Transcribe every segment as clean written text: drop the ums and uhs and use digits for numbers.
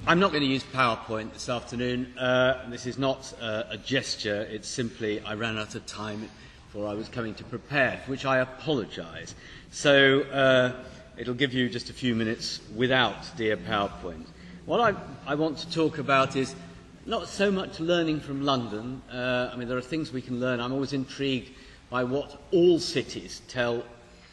I'm not going to use PowerPoint this afternoon. This is not a gesture. It's simply I ran out of time before I was coming to prepare, for which I apologise. So it'll give you just a few minutes without dear PowerPoint. What I want to talk about is not so much learning from London. I mean, there are things we can learn. I'm always intrigued by what all cities tell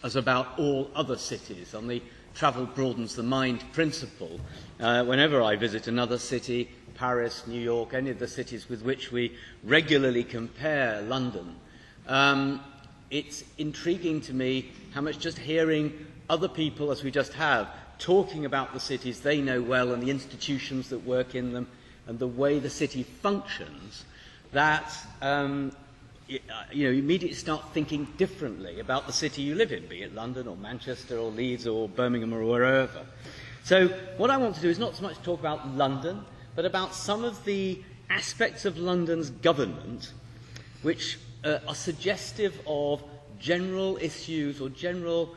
us about all other cities on the travel broadens the mind principle. Whenever I visit another city, Paris, New York, any of the cities with which we regularly compare London, it's intriguing to me how much just hearing other people, as we just have, talking about the cities they know well and the institutions that work in them and the way the city functions, that you immediately start thinking differently about the city you live in, be it London or Manchester or Leeds or Birmingham or wherever. So what I want to do is not so much talk about London, but about some of the aspects of London's government which are suggestive of general issues or general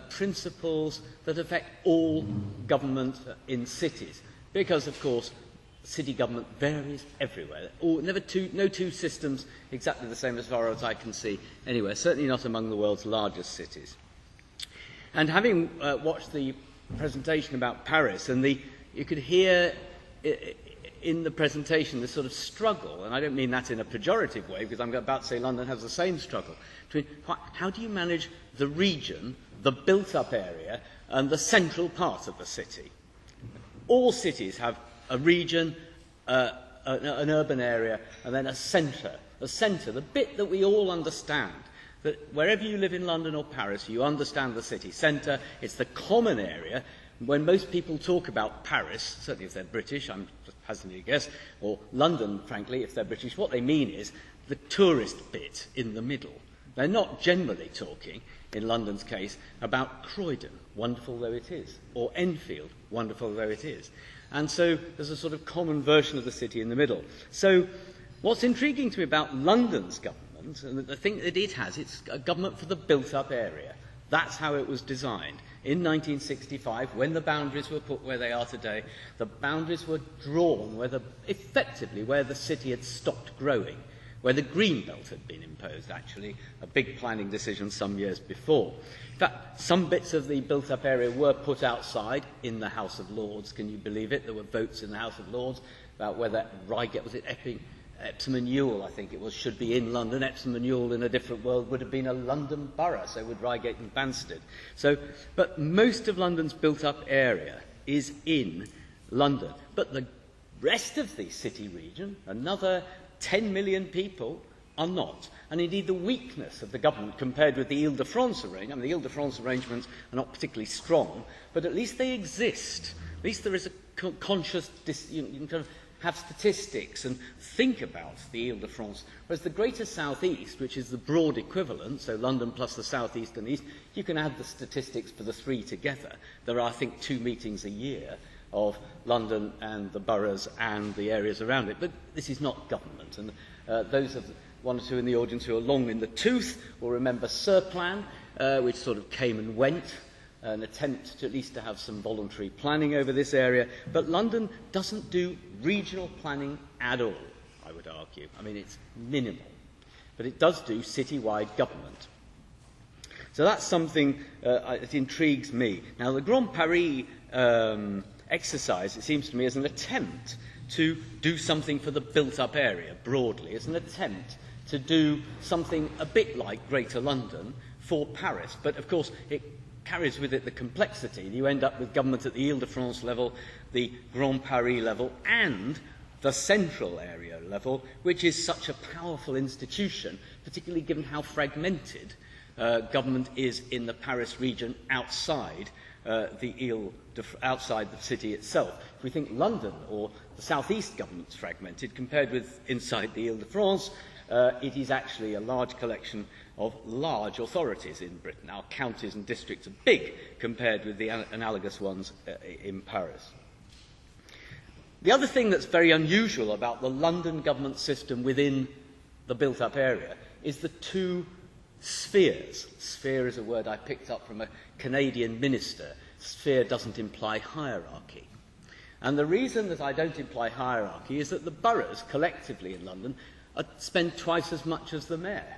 principles that affect all government in cities. Because, of course, city government varies everywhere. No two systems exactly the same as far as I can see anywhere, certainly not among the world's largest cities. And having watched the presentation about Paris, and you could hear in the presentation this sort of struggle, and I don't mean that in a pejorative way, because I'm about to say London has the same struggle, between how do you manage the region, the built-up area, and the central part of the city. All cities have a region, an urban area, and then a centre. The centre, the bit that we all understand, that wherever you live in London or Paris, you understand the city centre. It's the common area. When most people talk about Paris, certainly if they're British, I'm just hazarding a guess, or London, frankly, if they're British, what they mean is the tourist bit in the middle. They're not generally talking, in London's case, about Croydon, wonderful though it is, or Enfield, wonderful though it is. And so there's a sort of common version of the city in the middle. So what's intriguing to me about London's government, and the thing that it has, it's a government for the built-up area. That's how it was designed. In 1965, when the boundaries were put where they are today, the boundaries were drawn effectively where the city had stopped growing, where the green belt had been imposed, actually, a big planning decision some years before. In fact, some bits of the built-up area were put outside in the House of Lords. Can you believe it? There were votes in the House of Lords about whether Reigate, was it Epsom and Ewell, I think it was, should be in London. Epsom and Ewell in a different world would have been a London borough, so would Reigate and Banstead. But most of London's built-up area is in London. But the rest of the city region, another 10 million people, are not. And indeed the weakness of the government compared with the Ile-de-France arrangement, I mean the Ile-de-France arrangements are not particularly strong, but at least they exist. At least there is a conscious, you can kind of have statistics and think about the Ile-de-France. Whereas the Greater South East, which is the broad equivalent, so London plus the South East and East, you can add the statistics for the three together. There are, I think, 2 meetings a year of London and the boroughs and the areas around it. But this is not government. And those of one or two in the audience who are long in the tooth will remember Surplan, which sort of came and went, an attempt to at least to have some voluntary planning over this area. But London doesn't do regional planning at all, I would argue. I mean, it's minimal. But it does do citywide government. So that's something that intrigues me. Now, the Grand Paris exercise, it seems to me, is an attempt to do something for the built-up area broadly. It's an attempt to do something a bit like Greater London for Paris. But, of course, it carries with it the complexity. You end up with government at the Ile-de-France level, the Grand Paris level, and the central area level, which is such a powerful institution, particularly given how fragmented government is in the Paris region outside outside the city itself. If we think London or the southeast government's fragmented compared with inside the Ile-de-France, it is actually a large collection of large authorities in Britain. Our counties and districts are big compared with the analogous ones in Paris. The other thing that's very unusual about the London government system within the built-up area is the two spheres. Sphere is a word I picked up from a Canadian minister. Sphere doesn't imply hierarchy. And the reason that I don't imply hierarchy is that the boroughs collectively in London spend twice as much as the mayor.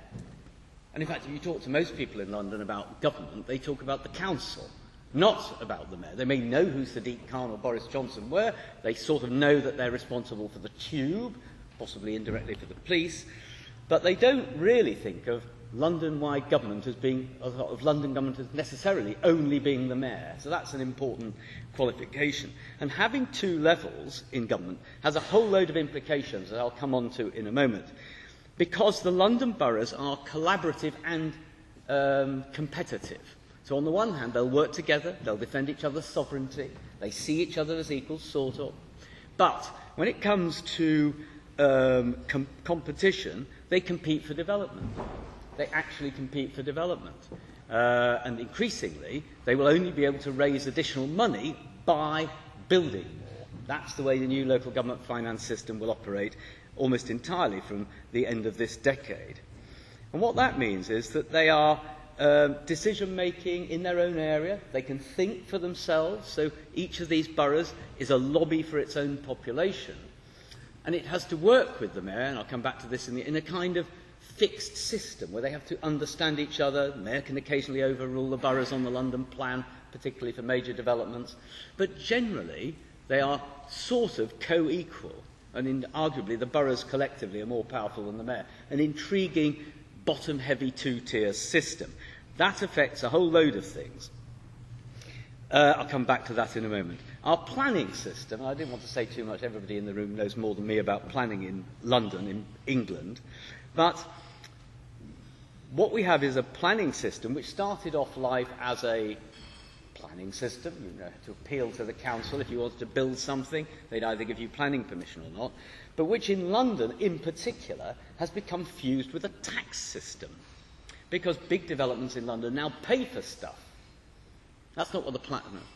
And in fact, if you talk to most people in London about government, they talk about the council, not about the mayor. They may know who Sadiq Khan or Boris Johnson were. They sort of know that they're responsible for the tube, possibly indirectly for the police. But they don't really think of London-wide government as being, of London government as necessarily only being the mayor. So that's an important qualification. And having two levels in government has a whole load of implications that I'll come on to in a moment. Because the London boroughs are collaborative and competitive. So on the one hand, they'll work together, they'll defend each other's sovereignty, they see each other as equals, sort of. But when it comes to competition, they compete for development. They actually compete for development. And increasingly, they will only be able to raise additional money by building more. That's the way the new local government finance system will operate almost entirely from the end of this decade. And what that means is that they are decision-making in their own area. They can think for themselves. So each of these boroughs is a lobby for its own population. And it has to work with the mayor, and I'll come back to this in a kind of fixed system where they have to understand each other. The mayor can occasionally overrule the boroughs on the London plan, particularly for major developments. But generally, they are sort of co-equal. And arguably, the boroughs collectively are more powerful than the mayor. An intriguing, bottom-heavy two-tier system. That affects a whole load of things. I'll come back to that in a moment. Our planning system, I didn't want to say too much, everybody in the room knows more than me about planning in London, in England, but what we have is a planning system which started off life as a planning system. You have to appeal to the council if you wanted to build something. They'd either give you planning permission or not. But which in London, in particular, has become fused with a tax system. Because big developments in London now pay for stuff. That's not what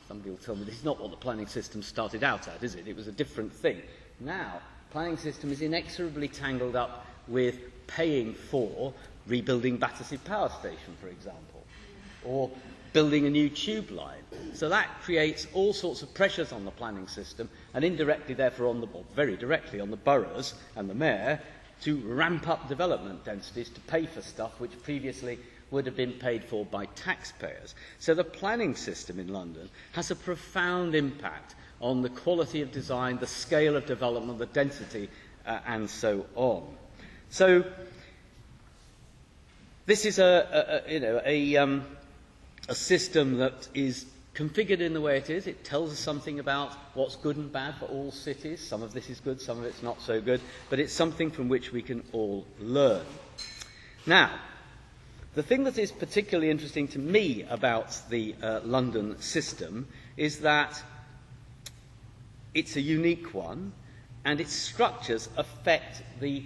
somebody will tell me, this is not what the planning system started out at, is it? It was a different thing. Now, planning system is inexorably tangled up with paying for rebuilding Battersea Power Station, for example, or building a new tube line. So that creates all sorts of pressures on the planning system, and indirectly, therefore, very directly on the boroughs and the mayor to ramp up development densities to pay for stuff which previously would have been paid for by taxpayers. So the planning system in London has a profound impact on the quality of design, the scale of development, the density, and so on. So this is a system that is configured in the way it is. It tells us something about what's good and bad for all cities. Some of this is good, some of it's not so good, but it's something from which we can all learn. Now, the thing that is particularly interesting to me about the London system is that it's a unique one, and its structures affect the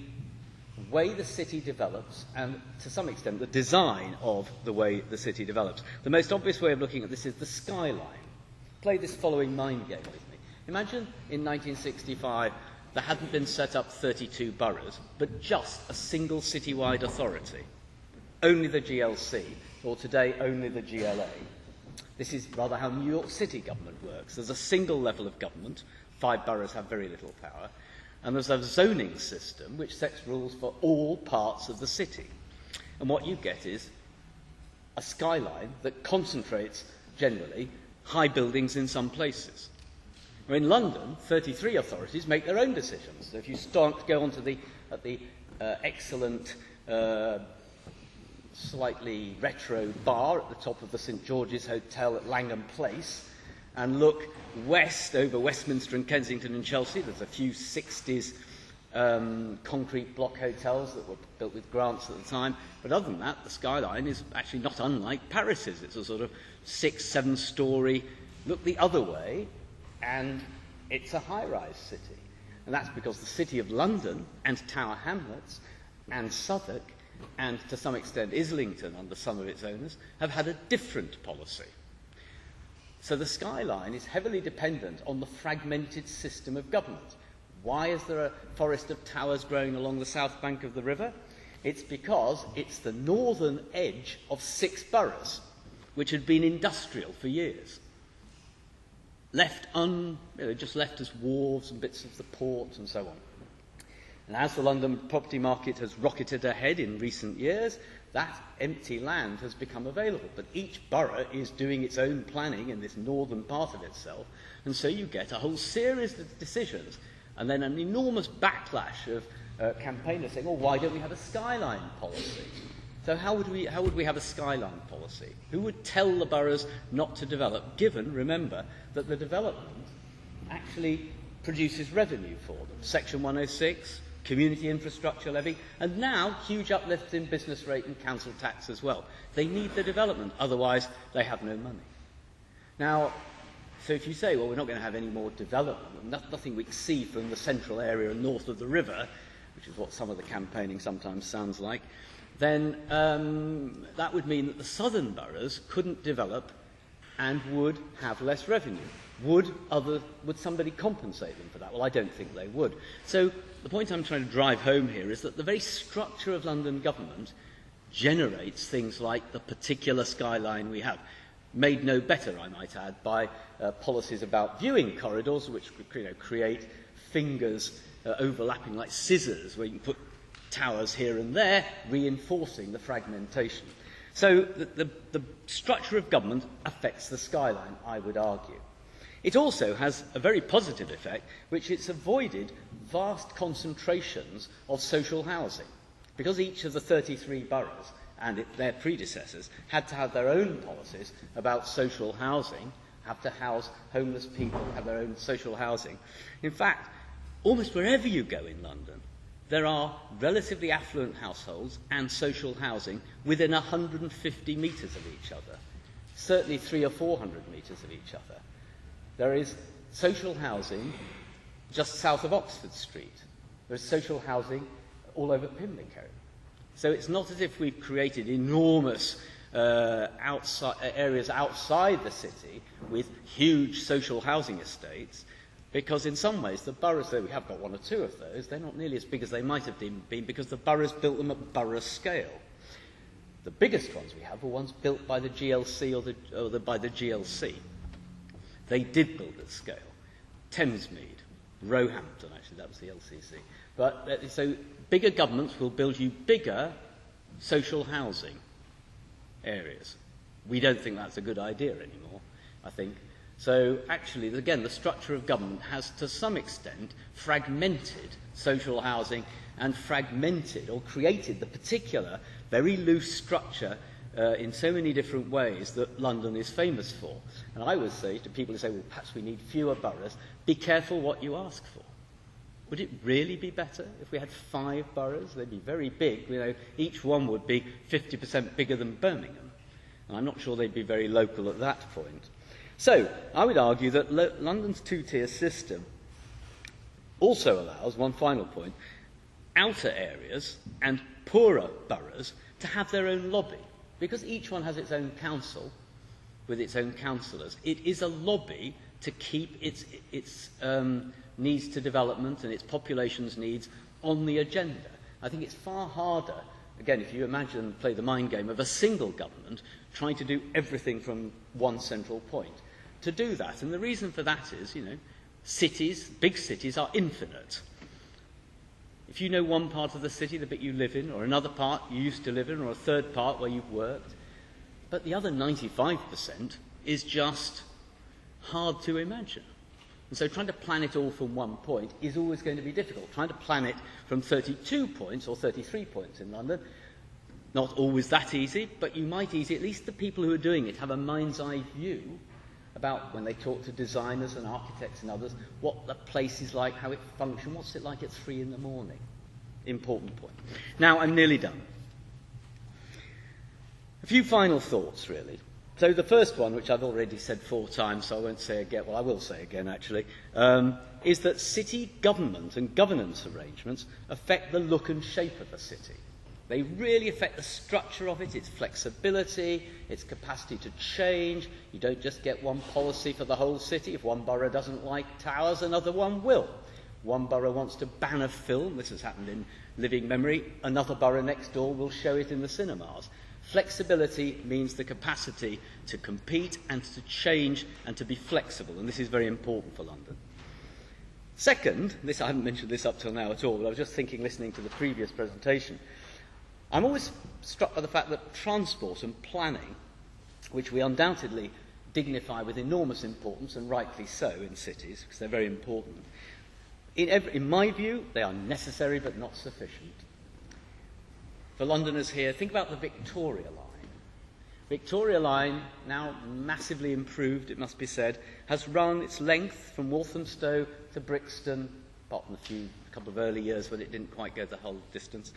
way the city develops and, to some extent, the design of the way the city develops. The most obvious way of looking at this is the skyline. Play this following mind game with me. Imagine in 1965 there hadn't been set up 32 boroughs, but just a single citywide authority. Only the GLC, or today only the GLA. This is rather how New York City government works. There's a single level of government. 5 boroughs have very little power. And there's a zoning system which sets rules for all parts of the city. And what you get is a skyline that concentrates, generally, high buildings in some places. Now, in London, 33 authorities make their own decisions. So if you go onto the excellent, slightly retro bar at the top of the St George's Hotel at Langham Place and look west over Westminster and Kensington and Chelsea, there's a few 60s concrete block hotels that were built with grants at the time. But other than that, the skyline is actually not unlike Paris's. It's a sort of 6-7 story, look the other way, and it's a high-rise city. And that's because the City of London and Tower Hamlets and Southwark and, to some extent, Islington, under some of its owners, have had a different policy. So the skyline is heavily dependent on the fragmented system of government. Why is there a forest of towers growing along the south bank of the river? It's because it's the northern edge of 6 boroughs, which had been industrial for years. just left as wharves and bits of the port and so on. And as the London property market has rocketed ahead in recent years, that empty land has become available. But each borough is doing its own planning in this northern part of itself, and so you get a whole series of decisions, and then an enormous backlash of campaigners saying, oh, why don't we have a skyline policy? So how would we have a skyline policy? Who would tell the boroughs not to develop, given, remember, that the development actually produces revenue for them? Section 106, community infrastructure levy, and now huge uplifts in business rate and council tax as well. They need the development, otherwise they have no money. Now, so if you say, well, we're not going to have any more development, nothing we see from the central area and north of the river, which is what some of the campaigning sometimes sounds like, then that would mean that the southern boroughs couldn't develop and would have less revenue. Would somebody compensate them for that? Well, I don't think they would. So the point I'm trying to drive home here is that the very structure of London government generates things like the particular skyline we have, made no better, I might add, by policies about viewing corridors, which create fingers overlapping like scissors, where you can put towers here and there, reinforcing the fragmentation. So the structure of government affects the skyline, I would argue. It also has a very positive effect, which it's avoided vast concentrations of social housing. Because each of the 33 boroughs and their predecessors had to have their own policies about social housing, have to house homeless people, have their own social housing. In fact, almost wherever you go in London, there are relatively affluent households and social housing within 150 metres of each other, certainly 300 or 400 metres of each other. There is social housing just south of Oxford Street. There is social housing all over Pimlico. So it's not as if we've created enormous areas outside the city with huge social housing estates, because in some ways the boroughs, though we have got one or two of those, they're not nearly as big as they might have been because the boroughs built them at borough scale. The biggest ones we have are ones built by the GLC or by the GLC. They did build at scale. Thamesmead, Roehampton, actually, that was the LCC. But so bigger governments will build you bigger social housing areas. We don't think that's a good idea anymore, I think. So actually, again, the structure of government has to some extent fragmented social housing and fragmented or created the particular very loose structure in so many different ways that London is famous for. And I would say to people who say, well, perhaps we need fewer boroughs, be careful what you ask for. Would it really be better if we had 5 boroughs? They'd be very big. Each one would be 50% bigger than Birmingham. And I'm not sure they'd be very local at that point. So I would argue that London's two-tier system also allows, one final point, outer areas and poorer boroughs to have their own lobby. Because each one has its own council with its own councillors, it is a lobby to keep its needs to development and its population's needs on the agenda. I think it's far harder, again, if you imagine, play the mind game of a single government trying to do everything from one central point, to do that. And the reason for that is, cities, big cities, are infinite. If you know one part of the city, the bit you live in, or another part you used to live in, or a third part where you've worked, but the other 95% is just hard to imagine. And so trying to plan it all from one point is always going to be difficult. Trying to plan it from 32 points or 33 points in London, not always that easy, but you might easily, at least the people who are doing it, have a mind's eye view about, when they talk to designers and architects and others, what the place is like, how it functions, what's it like at 3 in the morning. Important point. Now, I'm nearly done. A few final thoughts, really. So the first one, which I've already said 4 times, so I won't say again, well, I will say again, actually, is that city government and governance arrangements affect the look and shape of a city. They really affect the structure of it, its flexibility, its capacity to change. You don't just get one policy for the whole city. If one borough doesn't like towers, another one will. One borough wants to ban a film. This has happened in living memory. Another borough next door will show it in the cinemas. Flexibility means the capacity to compete and to change and to be flexible, and this is very important for London. Second, I haven't mentioned this up till now at all, but I was just thinking, listening to the previous presentation, I'm always struck by the fact that transport and planning, which we undoubtedly dignify with enormous importance, and rightly so in cities, because they're very important, in my view, they are necessary but not sufficient. For Londoners here, think about the Victoria Line. Victoria Line, now massively improved, it must be said, has run its length from Walthamstow to Brixton, apart from a couple of early years when it didn't quite go the whole distance,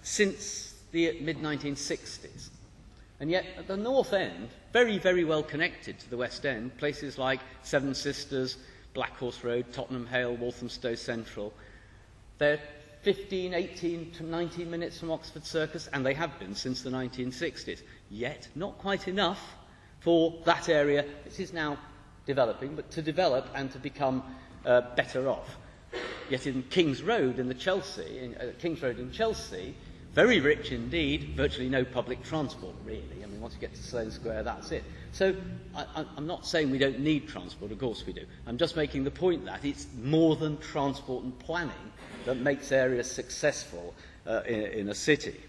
since the mid-1960s. And yet, at the North End, very, very well connected to the West End, places like Seven Sisters, Black Horse Road, Tottenham Hale, Walthamstow Central, they're 15, 18 to 19 minutes from Oxford Circus, and they have been since the 1960s. Yet, not quite enough for that area. This is now developing, but to develop and to become better off. Yet in King's Road in Chelsea, very rich indeed, virtually no public transport, really. I mean, once you get to Sloane Square, that's it. So I'm not saying we don't need transport, of course we do. I'm just making the point that it's more than transport and planning that makes areas successful in a city.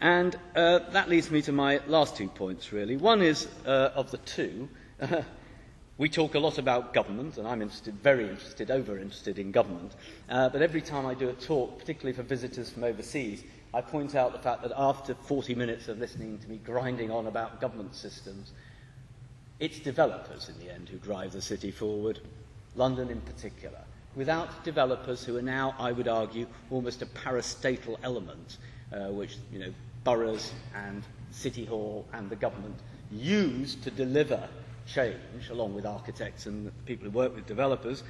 And that leads me to my last 2 points, really. One is, of the two, we talk a lot about government, and I'm very interested, over-interested in government. But every time I do a talk, particularly for visitors from overseas, I point out the fact that after 40 minutes of listening to me grinding on about government systems, it's developers in the end who drive the city forward, London in particular. Without developers who are now, I would argue, almost a parastatal element, which boroughs and City Hall and the government use to deliver change, along with architects and people who work with developers,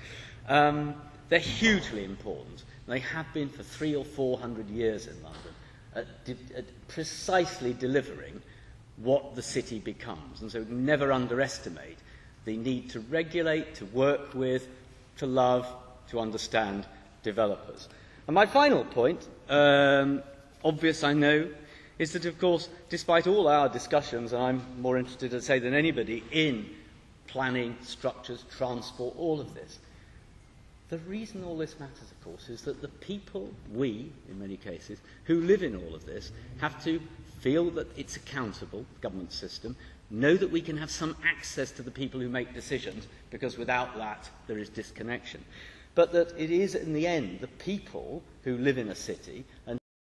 they're hugely important. They have been for 300 or 400 years in London, at precisely delivering what the city becomes. And so never underestimate the need to regulate, to work with, to love, to understand developers. And my final point, obvious I know, is that, of course, despite all our discussions, and I'm more interested, to say, than anybody in planning, structures, transport, all of this, the reason all this matters, of course, is that the people, we, in many cases, who live in all of this, have to feel that it's accountable, government system, know that we can have some access to the people who make decisions, because without that there is disconnection. But that it is, in the end, the people who live in a city and